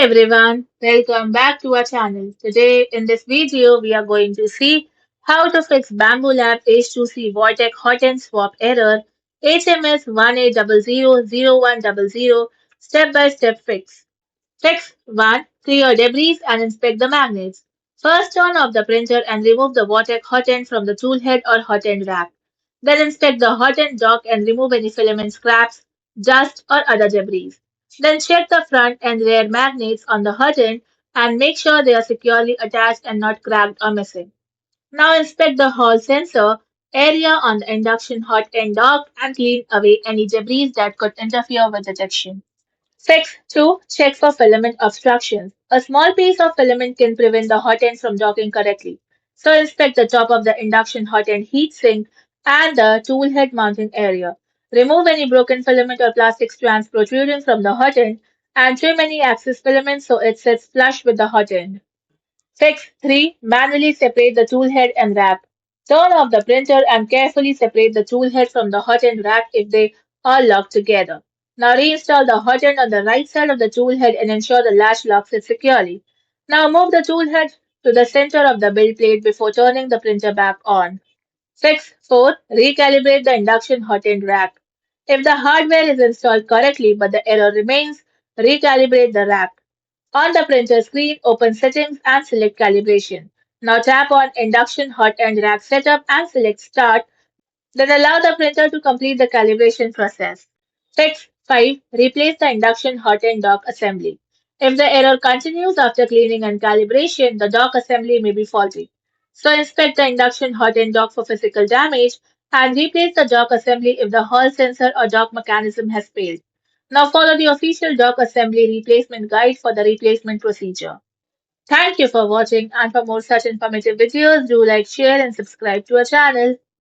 Everyone, welcome back to our channel. Today in this video we are going to see how to fix Bambu Lab H2C Vortek Hotend swap error HMS 1A00-0100 step-by-step fix. Fix 1. Clear debris and inspect the magnets. First turn off the printer and remove the Vortek hotend from the tool head or hotend rack. Then inspect the hotend dock and remove any filament scraps, dust or other debris. Then check the front and rear magnets on the hotend and make sure they are securely attached and not cracked or missing. Now inspect the hall sensor area on the induction hotend dock and clean away any debris that could interfere with detection. 6. 2. Check for filament obstructions. A small piece of filament can prevent the hot end from docking correctly. So inspect the top of the induction hot end heat sink and the tool head mounting area. Remove any broken filament or plastic strands protruding from the hot end and trim any excess filament so it sits flush with the hot end. 6. 3. Manually separate the tool head and rack. Turn off the printer and carefully separate the tool head from the hot end rack if they are locked together. Now reinstall the hot end on the right side of the tool head and ensure the latch locks it securely. Now move the tool head to the center of the build plate before turning the printer back on. 6. 4. Recalibrate the induction hot end rack. If the hardware is installed correctly but the error remains, recalibrate the rack. On the printer screen, open Settings and select Calibration. Now tap on Induction Hot End Rack Setup and select Start, then allow the printer to complete the calibration process. Fix 5. Replace the induction hot end dock assembly. If the error continues after cleaning and calibration, the dock assembly may be faulty. So inspect the induction hot end dock for physical damage and replace the dock assembly if the hall sensor or dock mechanism has failed. Now follow the official dock assembly replacement guide for the replacement procedure. Thank you for watching, and for more such informative videos, do like, share and subscribe to our channel.